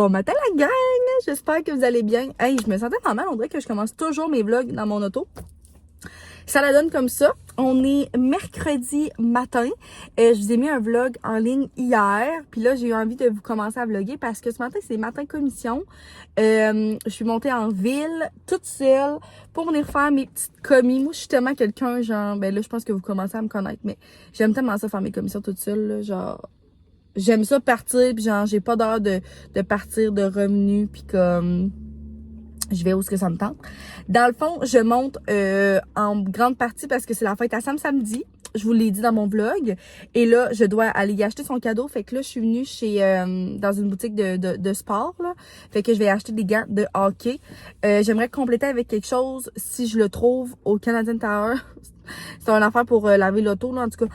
Bon matin la gang! J'espère que vous allez bien. Hey, je me sentais pas mal, on dirait que je commence toujours mes vlogs dans mon auto. Ça la donne comme ça. On est mercredi matin. Je vous ai mis un vlog en ligne hier. Puis là, j'ai eu envie de vous commencer à vlogger parce que ce matin, c'est matin commission. Je suis montée en ville toute seule pour venir faire mes petites commis. Moi, je suis tellement quelqu'un, genre, ben là, je pense que vous commencez à me connaître, mais j'aime tellement ça faire mes commissions toute seule, là, genre... J'aime ça partir, puis genre, j'ai pas d'heure de partir, de revenus, puis comme... Je vais où ce que ça me tente. Dans le fond, je monte en grande partie parce que c'est la fête à Sam samedi. Je vous l'ai dit dans mon vlog. Et là, je dois aller y acheter son cadeau. Fait que là, je suis venue chez dans une boutique de sport, là. Fait que je vais acheter des gants de hockey. J'aimerais compléter avec quelque chose, si je le trouve, au Canadian Tower. C'est une affaire pour laver l'auto, là, en tout cas.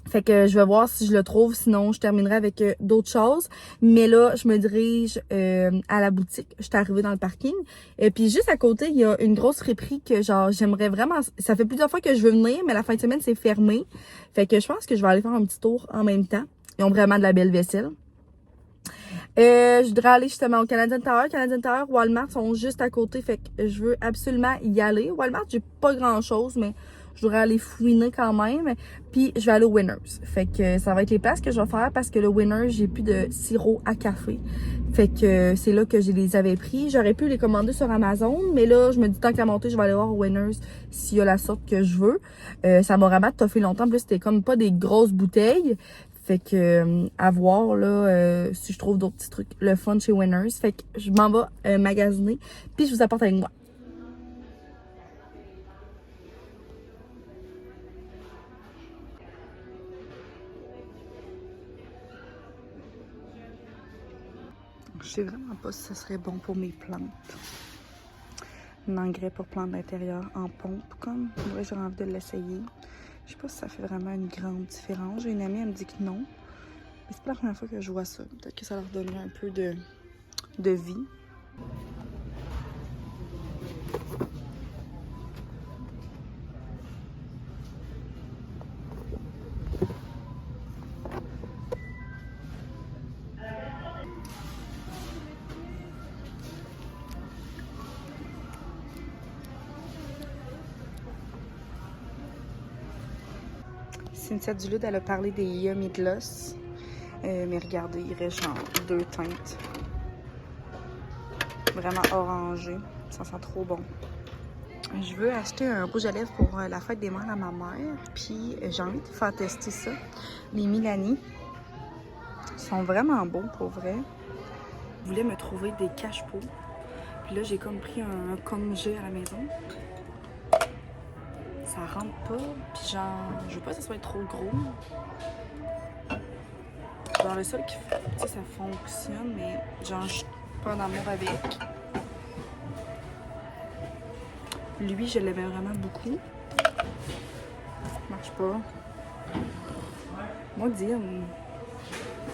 Fait que je vais voir si je le trouve, sinon je terminerai avec d'autres choses. Mais là, je me dirige à la boutique. Je suis arrivée dans le parking. Et puis juste à côté, il y a une grosse friperie que genre j'aimerais vraiment... Ça fait plusieurs fois que je veux venir, mais la fin de semaine, c'est fermé. Fait que je pense que je vais aller faire un petit tour en même temps. Ils ont vraiment de la belle vaisselle. Je voudrais aller justement au Canadian Tower. Canadian Tower, Walmart sont juste à côté. Fait que je veux absolument y aller. Walmart, j'ai pas grand-chose, mais... Je voudrais aller fouiner quand même. Puis, je vais aller au Winners. Fait que ça va être les places que je vais faire parce que le Winners, j'ai plus de sirop à café. Fait que c'est là que je les avais pris. J'aurais pu les commander sur Amazon. Mais là, je me dis tant qu'à monter, je vais aller voir au Winners s'il y a la sorte que je veux. Ça m'a vraiment toffé longtemps. En plus, c'était comme pas des grosses bouteilles. Fait que à voir là si je trouve d'autres petits trucs. Le fun chez Winners. Fait que je m'en vais magasiner. Puis, je vous apporte avec moi. Je sais vraiment pas si ça serait bon pour mes plantes. Un engrais pour plantes d'intérieur en pompe, comme. Moi, j'ai envie de l'essayer. Je sais pas si ça fait vraiment une grande différence. J'ai une amie, elle me dit que non. Mais c'est pas la première fois que je vois ça. Peut-être que ça leur donnerait un peu de vie. Cynthia Dulude, elle a parlé des Yummy Gloss. Mais regardez, il reste genre 2 teintes. Vraiment orangé. Ça sent trop bon. Je veux acheter un rouge à lèvres pour la fête des mères à ma mère. Puis j'ai envie de faire tester ça. Les Milani. Ils sont vraiment beaux pour vrai. Je voulais me trouver des cache-pots. Puis là, j'ai comme pris un comme j'ai à la maison. Ça rentre pas. Puis genre, je veux pas que ça soit trop gros. Genre le seul qui fait, tu sais, ça fonctionne, mais genre, je suis pas en amour avec. Lui, je l'aimais vraiment beaucoup. Marche pas. Moi, dire,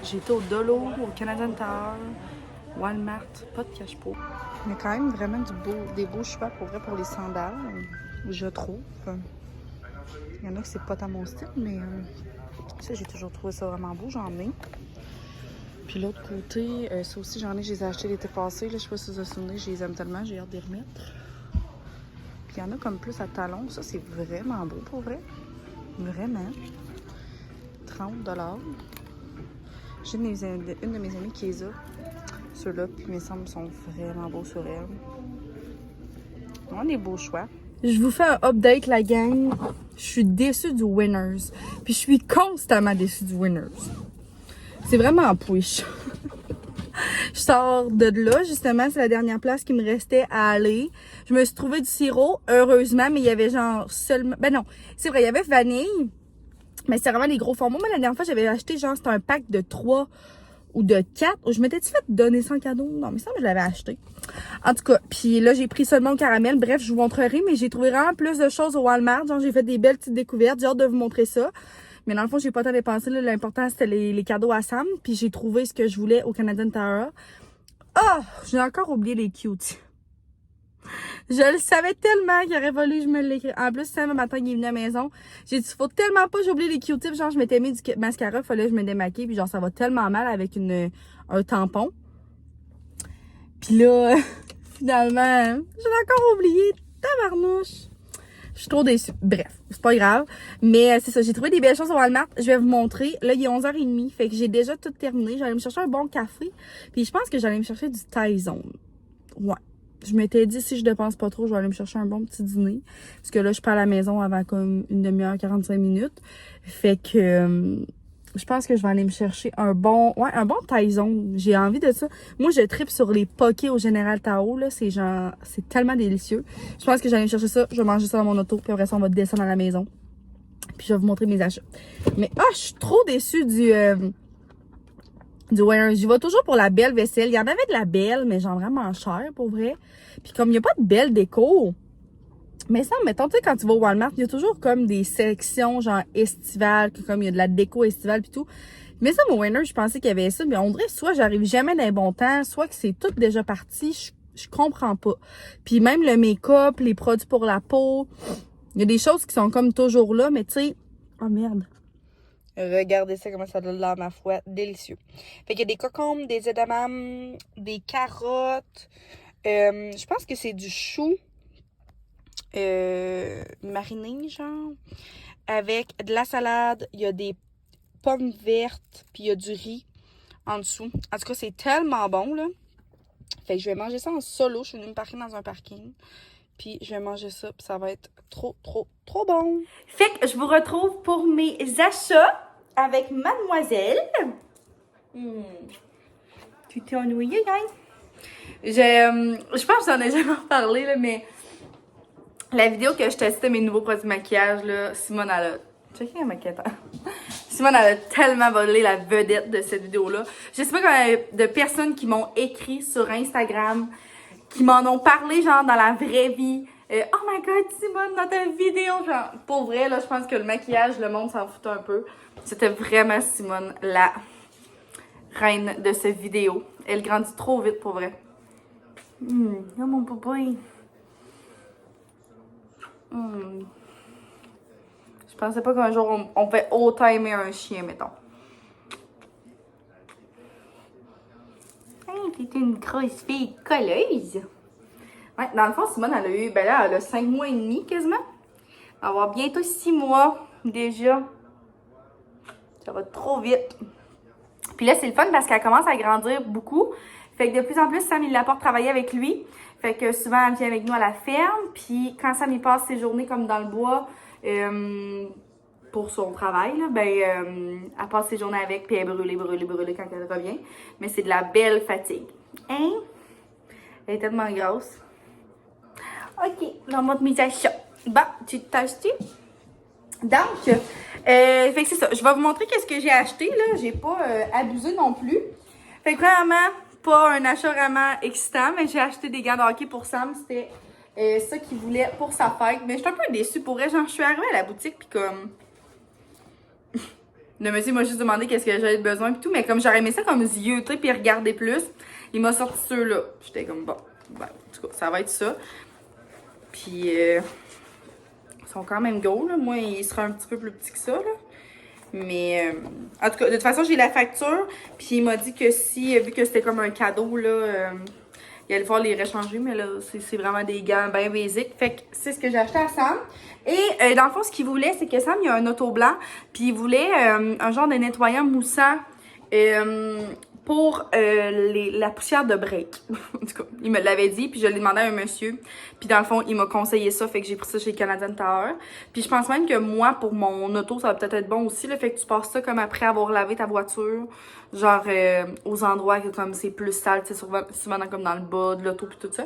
j'ai été au Dolo, au Canadian Tower, Walmart, pas de cache-pot. Il y a quand même vraiment des beaux choix pour vrai pour les sandales, je trouve. Il y en a que c'est pas tant mon style, mais ça, j'ai toujours trouvé ça vraiment beau, j'en ai. Puis l'autre côté, ça aussi, j'en ai, je les ai achetés l'été passé. Là, je sais pas si vous vous souvenez, je les aime tellement, j'ai hâte de les remettre. Puis il y en a comme plus à talons. Ça, c'est vraiment beau pour vrai. Vraiment. 30 $. J'ai une de mes amies qui les a. Ceux-là, puis mes sembles sont vraiment beaux sur elle. On a des beaux choix. Je vous fais un update, la gang. Je suis déçue du Winners. Puis je suis constamment déçue du Winners. C'est vraiment push. Je sors de là, justement, c'est la dernière place qui me restait à aller. Je me suis trouvé du sirop, heureusement, mais il y avait genre seulement... Ben non, c'est vrai, il y avait vanille, mais c'est vraiment des gros formats. Moi, la dernière fois, j'avais acheté, genre, c'était un pack de 3 ou de 4. Je m'étais fait donner ça en cadeau? Non, mais ça, je l'avais acheté. En tout cas, puis là, j'ai pris seulement au caramel. Bref, je vous montrerai, mais j'ai trouvé vraiment plus de choses au Walmart. Genre, j'ai fait des belles petites découvertes. J'ai hâte de vous montrer ça. Mais dans le fond, j'ai pas tant dépensé. L'important, c'était les cadeaux à Sam. Puis j'ai trouvé ce que je voulais au Canadian Tower. Ah! J'ai encore oublié les cuties. Je le savais tellement qu'il aurait fallu que je me l'écris. En plus, Sam, le matin, il est venu à la maison. J'ai dit, faut tellement pas, j'ai oublié les Q-tips. Genre, je m'étais mis du mascara, fallait que je me démaquille. Puis genre, ça va tellement mal avec un tampon. Puis là, finalement, j'ai encore oublié. Tabarnouche. Je suis trop déçue. Bref, c'est pas grave. Mais c'est ça, j'ai trouvé des belles choses au Walmart. Je vais vous montrer. Là, il est 11h30, fait que j'ai déjà tout terminé. J'allais me chercher un bon café. Puis je pense que j'allais me chercher du Thaïzone. Ouais. Je m'étais dit, si je dépense pas trop, je vais aller me chercher un bon petit dîner. Parce que là, je suis pas à la maison avant comme une demi-heure, 45 minutes. Fait que je pense que je vais aller me chercher un bon Thaïzone. J'ai envie de ça. Moi, je tripe sur les pokés au Général Tao, là. C'est genre, c'est tellement délicieux. Je pense que j'allais me chercher ça. Je vais manger ça dans mon auto. Puis après ça, on va descendre à la maison. Puis je vais vous montrer mes achats. Mais, je suis trop déçue du Winners. Je vais toujours pour la belle vaisselle. Il y en avait de la belle, mais genre vraiment cher, pour vrai. Puis comme il n'y a pas de belle déco, mais ça, mettons, tu sais, quand tu vas au Walmart, il y a toujours comme des sections genre estivales, que comme il y a de la déco estivale pis tout. Mais ça, mon Winner, je pensais qu'il y avait ça, mais on dirait soit j'arrive jamais dans les bons temps, soit que c'est tout déjà parti, je comprends pas. Puis même le make-up, les produits pour la peau, il y a des choses qui sont comme toujours là, mais tu sais, oh merde. Regardez ça, comment ça donne l'air, ma foi, délicieux. Fait qu'il y a des cocombes, des edamame, des carottes, je pense que c'est du chou. Mariné, genre, avec de la salade, il y a des pommes vertes, puis il y a du riz en dessous. En tout cas, c'est tellement bon, là. Fait que je vais manger ça en solo. Je suis venue me parquer dans un parking. Puis je vais manger ça, puis ça va être trop, trop, trop bon. Fait que je vous retrouve pour mes achats avec mademoiselle. Tu t'es ennuyée, gang? Je pense que j'en ai jamais parlé, là, mais la vidéo que je testais mes nouveaux produits de maquillage, là, Simone, elle a... Checkez la maquette. Simone, elle a tellement volé la vedette de cette vidéo-là. Je sais pas combien de personnes qui m'ont écrit sur Instagram, qui m'en ont parlé, genre, dans la vraie vie. Oh my God, Simone, dans ta vidéo, genre, pour vrai, là, je pense que le maquillage, le monde s'en foutait un peu. C'était vraiment Simone, la reine de cette vidéo. Elle grandit trop vite, pour vrai. Oh, mon popoy. Je pensais pas qu'un jour on fait autant aimer un chien, mettons. Hey, t'es une grosse fille colleuse. Ouais, dans le fond, Simone, elle a eu, ben là, elle a 5 mois et demi quasiment. Elle va avoir bientôt 6 mois déjà. Ça va trop vite. Puis là, c'est le fun parce qu'elle commence à grandir beaucoup. Fait que de plus en plus, Sam, il l'apporte travailler avec lui. Fait que souvent, elle vient avec nous à la ferme. Puis quand Sam, il passe ses journées comme dans le bois pour son travail, là, ben, elle passe ses journées avec. Puis elle est brûlée quand elle revient. Mais c'est de la belle fatigue. Hein? Elle est tellement grosse. OK, on montre mes achats. Bon, tu t'achètes? Donc, fait que c'est ça. Je vais vous montrer qu'est-ce que j'ai acheté, là. J'ai pas abusé non plus. Fait que vraiment, pas un achat vraiment excitant, mais j'ai acheté des gants de hockey pour Sam. C'était ça qu'il voulait pour sa fête. Mais j'étais un peu déçue pour elle. Genre, je suis arrivée à la boutique, puis comme... le monsieur m'a juste demandé qu'est-ce que j'avais besoin, puis tout. Mais comme j'aurais aimé ça comme zioter, puis regarder plus, il m'a sorti ceux-là. J'étais comme, bon, ben, en tout cas, ça va être ça. Puis... ils sont quand même gros, là. Moi, il sera un petit peu plus petit que ça, là. Mais, en tout cas, de toute façon, j'ai la facture. Puis il m'a dit que si, vu que c'était comme un cadeau, là, il allait falloir les réchanger. Mais là, c'est vraiment des gants bien basiques. Fait que c'est ce que j'ai acheté à Sam. Et dans le fond, ce qu'il voulait, c'est que Sam, il a un auto blanc. Puis il voulait un genre de nettoyant moussant pour la poussière de break. En tout cas, il me l'avait dit, puis je l'ai demandé à un monsieur. Puis dans le fond, il m'a conseillé ça, fait que j'ai pris ça chez Canadian Tower. Puis je pense même que moi, pour mon auto, ça va peut-être être bon aussi, là, fait que tu passes ça comme après avoir lavé ta voiture, genre aux endroits que comme c'est plus sale, tu sais, souvent comme dans le bas de l'auto puis tout ça.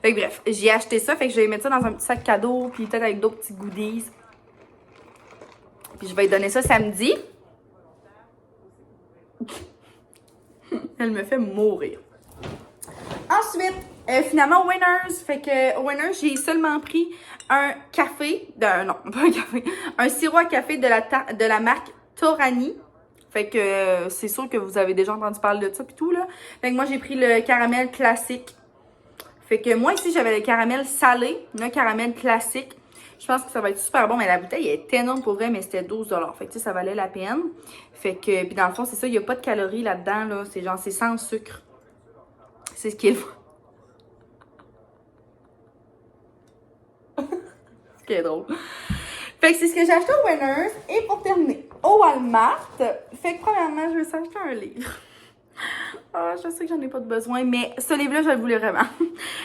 Fait que bref, j'ai acheté ça, fait que je vais mettre ça dans un petit sac cadeau, puis peut-être avec d'autres petits goodies. Puis je vais lui donner ça samedi. Elle me fait mourir. Ensuite, finalement, Winners. Fait que Winners, j'ai seulement pris un café. Non, pas un café. Un sirop à café de la marque Torani. Fait que c'est sûr que vous avez déjà entendu parler de ça pis tout, là. Fait que moi, j'ai pris le caramel classique. Fait que moi, ici, j'avais le caramel salé. Le caramel classique. Je pense que ça va être super bon, mais la bouteille est énorme pour vrai, mais c'était 12 $. Fait que ça valait la peine. Fait que, puis dans le fond, c'est ça, il n'y a pas de calories là-dedans, là. C'est genre, c'est sans sucre. C'est ce qui est C'est drôle. Fait que c'est ce que j'ai acheté au Winners. Et pour terminer, au Walmart, fait que premièrement, je vais s'acheter un livre. Ah, je sais que j'en ai pas de besoin, mais ce livre-là, je le voulais vraiment.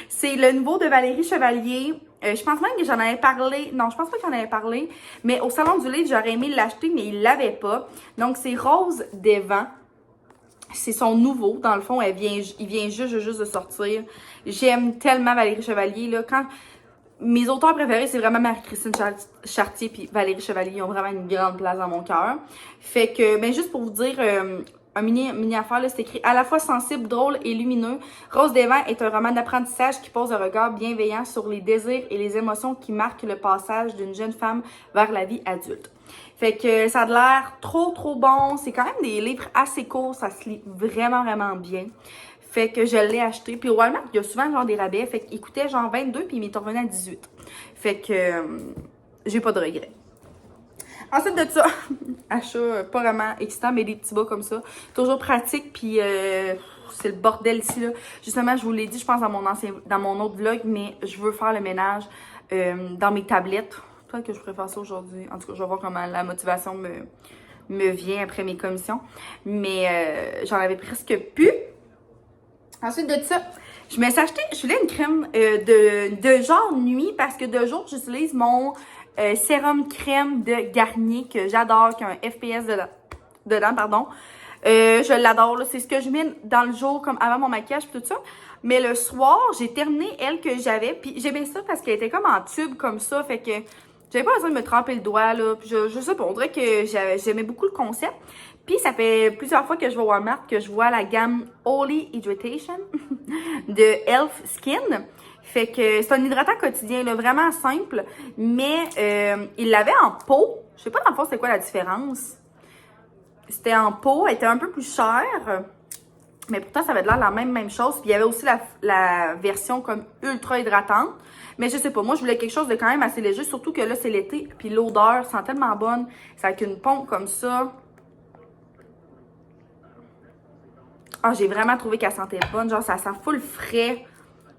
C'est le nouveau de Valérie Chevalier. Je pense même que j'en avais parlé. Non, je pense pas que j'en avais parlé. Mais au Salon du Livre, j'aurais aimé l'acheter, mais il l'avait pas. Donc, c'est Rose des Vents. C'est son nouveau. Dans le fond, il vient juste de sortir. J'aime tellement Valérie Chevalier, là. Mes auteurs préférés, c'est vraiment Marie-Christine Chartier puis Valérie Chevalier. Ils ont vraiment une grande place dans mon cœur. Fait que, ben juste pour vous dire, un mini affaire, là, c'est écrit à la fois sensible, drôle et lumineux. Rose des Vents est un roman d'apprentissage qui pose un regard bienveillant sur les désirs et les émotions qui marquent le passage d'une jeune femme vers la vie adulte. Fait que ça a l'air trop bon. C'est quand même des livres assez courts, ça se lit vraiment bien. Fait que je l'ai acheté. Puis au Walmart, il y a souvent genre des rabais. Fait qu'il coûtait genre 22 puis il m'est revenu à 18. Fait que j'ai pas de regrets. Ensuite de ça, achat pas vraiment excitant, mais des petits bas comme ça. Toujours pratique, puis c'est le bordel ici, là. Justement, je vous l'ai dit, je pense, dans mon autre vlog, mais je veux faire le ménage dans mes tablettes. Peut-être que je pourrais faire ça aujourd'hui. En tout cas, je vais voir comment la motivation me vient après mes commissions. Mais j'en avais presque plus. Ensuite de ça, je me suis acheté, je voulais une crème de genre nuit parce que de jour, j'utilise mon sérum crème de Garnier que j'adore, qui a un FPS dedans, pardon. Je l'adore, c'est ce que je mets dans le jour comme avant mon maquillage et tout ça. Mais le soir, j'ai terminé elle que j'avais, puis j'aimais ça parce qu'elle était comme en tube comme ça, fait que j'avais pas besoin de me tremper le doigt, là. Puis je sais pas, on dirait que j'aimais beaucoup le concept. Puis ça fait plusieurs fois que je vais au Walmart que je vois la gamme Holy Hydration de Elf Skin. Fait que c'est un hydratant quotidien, là, vraiment simple, mais il l'avait en pot. Je sais pas dans le fond c'est quoi la différence. C'était en pot, elle était un peu plus chère, mais pourtant ça avait l'air la même chose. Puis il y avait aussi la version comme ultra hydratante. Mais je sais pas, moi je voulais quelque chose de quand même assez léger, surtout que là c'est l'été, puis l'odeur sent tellement bonne. C'est avec une pompe comme ça. Ah, j'ai vraiment trouvé qu'elle sentait bonne, genre ça sent full frais.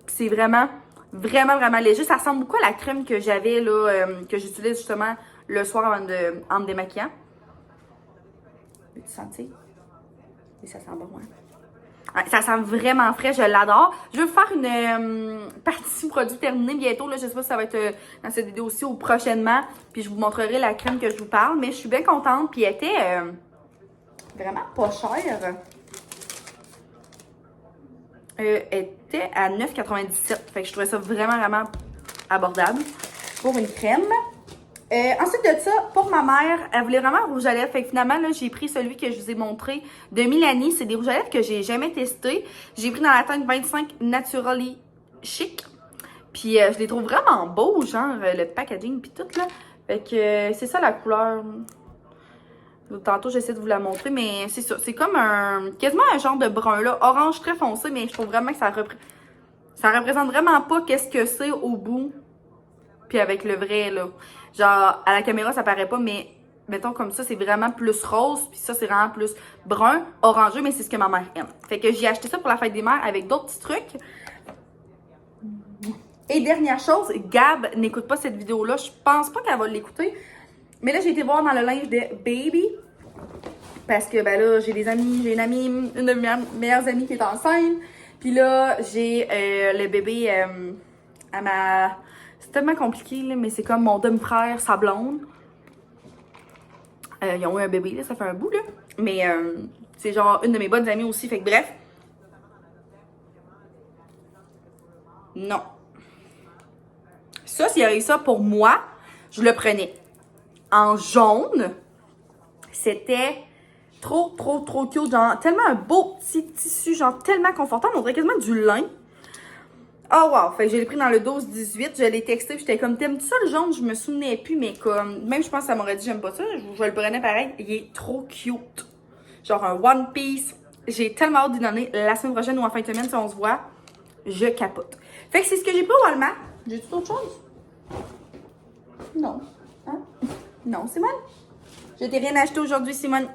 C'est vraiment léger. Ça ressemble beaucoup à la crème que j'avais, là, que j'utilise justement le soir en me démaquillant. Peux-tu sentir? Oui, ça sent bon, hein? Ouais, ça sent vraiment frais, je l'adore. Je vais faire une partie produit terminée bientôt. Là, je sais pas si ça va être dans cette vidéo aussi ou prochainement. Puis je vous montrerai la crème que je vous parle. Mais je suis bien contente. Puis elle était vraiment pas chère. Elle était à 9,97. Fait que je trouvais ça vraiment abordable pour une crème. Ensuite de ça, pour ma mère, elle voulait vraiment un rouge à lèvres. Fait que finalement, là, j'ai pris celui que je vous ai montré de Milani. C'est des rouges à lèvres que j'ai jamais testés. J'ai pris dans la teinte 25 Naturally Chic. Puis je les trouve vraiment beaux, genre le packaging puis tout, là. Fait que c'est ça la couleur. Tantôt, j'essaie de vous la montrer, mais c'est ça. C'est comme quasiment un genre de brun, là. Orange très foncé, mais je trouve vraiment que ça représente vraiment pas qu'est-ce que c'est au bout. Puis avec le vrai, là. Genre, à la caméra, ça paraît pas, mais mettons comme ça, c'est vraiment plus rose. Puis ça, c'est vraiment plus brun, orangeux, mais c'est ce que ma mère aime. Fait que j'ai acheté ça pour la fête des mères avec d'autres petits trucs. Et dernière chose, Gab n'écoute pas cette vidéo-là. Je pense pas qu'elle va l'écouter. Mais là, j'ai été voir dans le linge de Baby. Parce que, ben là, j'ai une de mes meilleures amies qui est enceinte. Puis là, j'ai le bébé à ma... C'est tellement compliqué, là, mais c'est comme mon demi-frère, sa blonde. Ils ont eu un bébé, là, ça fait un bout, là. Mais c'est genre une de mes bonnes amies aussi, fait que bref. Non. Ça, s'il y avait eu ça pour moi, je le prenais. En jaune, c'était trop cute, genre tellement un beau petit tissu, genre tellement confortable, on dirait quasiment du lin. Oh wow, fait que je l'ai pris dans le 12-18, je l'ai texté, puis j'étais comme, t'aimes-tu ça le jaune? Je me souvenais plus, mais comme, même je pense que ça m'aurait dit j'aime pas ça, je le prenais pareil, il est trop cute. Genre un One Piece, j'ai tellement hâte d'y donner la semaine prochaine ou en fin de semaine si on se voit, je capote. Fait que c'est ce que j'ai pris au Walmart. J'ai-tu d'autres choses? Non. Hein? Non, Simone? Je t'ai rien acheté aujourd'hui, Simone.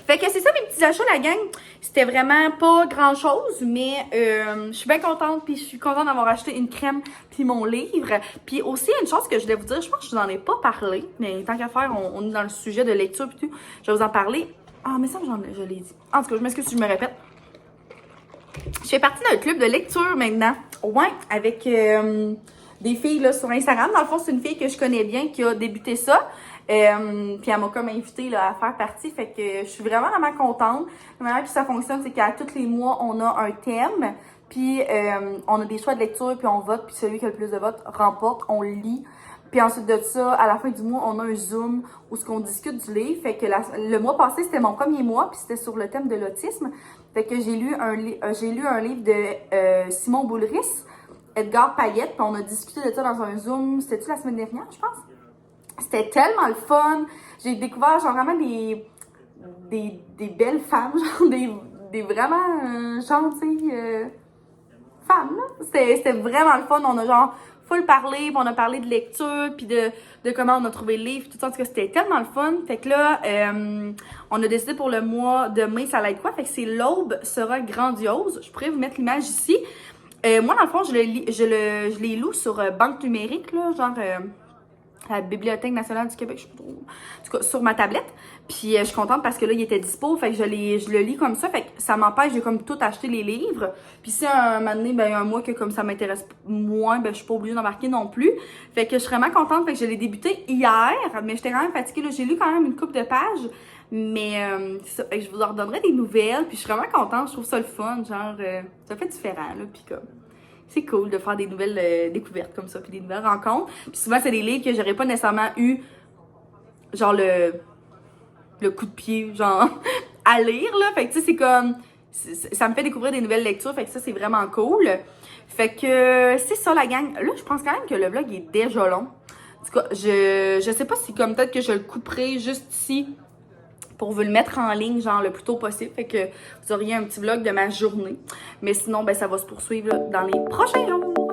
Fait que c'est ça mes petits achats, la gang. C'était vraiment pas grand-chose, mais je suis bien contente, puis je suis contente d'avoir acheté une crème puis mon livre. Puis aussi, une chose que je voulais vous dire, je pense que je vous en ai pas parlé, mais tant qu'à faire, on est dans le sujet de lecture puis tout, je vais vous en parler. Ah, mais ça, je l'ai dit. En tout cas, je m'excuse si je me répète. Je fais partie d'un club de lecture maintenant. Ouais, avec des filles là, sur Instagram. Dans le fond, c'est une fille que je connais bien qui a débuté ça. Puis elle m'a comme invitée là, à faire partie. Fait que je suis vraiment, vraiment contente. La manière que ça fonctionne, c'est qu'à tous les mois, on a un thème. Puis on a des choix de lecture, puis on vote. Puis celui qui a le plus de votes remporte. On lit. Puis ensuite de ça, à la fin du mois, on a un Zoom où ce qu'on discute du livre. Fait que le mois passé, c'était mon premier mois, puis c'était sur le thème de l'autisme. Fait que j'ai lu un livre de Simon Boulris, Edgar Payette, puis on a discuté de ça dans un Zoom. C'était-tu la semaine dernière, je pense? C'était tellement le fun. J'ai découvert genre vraiment des belles femmes, genre des vraiment gentilles femmes. C'était vraiment le fun. On a genre full parlé, puis on a parlé de lecture, puis de comment on a trouvé le livre, tout ça. En tout cas, c'était tellement le fun. Fait que là, on a décidé pour le mois de mai, ça allait être quoi? Fait que c'est L'aube sera grandiose. Je pourrais vous mettre l'image ici. Moi, dans le fond, je les loue sur banque numérique, là, genre la Bibliothèque nationale du Québec, je sais pas trop. En tout cas, sur ma tablette. Puis je suis contente parce que là, il était dispo. Fait que je le lis comme ça. Fait que ça m'empêche de comme tout acheter les livres. Puis si un moment donné, ben un mois que comme ça m'intéresse moins, ben je suis pas obligée d'embarquer non plus. Fait que je suis vraiment contente. Fait que je l'ai débuté hier. Mais j'étais quand même fatiguée. Là, j'ai lu quand même une couple de pages. Mais c'est ça. Fait que je vous en redonnerai des nouvelles. Puis je suis vraiment contente. Je trouve ça le fun. Genre, ça fait différent. Là, puis comme... C'est cool de faire des nouvelles découvertes comme ça, puis des nouvelles rencontres. Puis souvent, c'est des livres que j'aurais pas nécessairement eu, genre, le coup de pied, genre, à lire, là. Fait que, tu sais, c'est comme... Ça me fait découvrir des nouvelles lectures, fait que ça, c'est vraiment cool. Fait que, c'est ça, la gang. Là, je pense quand même que le vlog est déjà long. En tout cas, je sais pas si, comme peut-être que je le couperai juste ici pour vous le mettre en ligne, genre, le plus tôt possible. Fait que vous auriez un petit vlog de ma journée. Mais sinon, ben, ça va se poursuivre là, dans les prochains jours.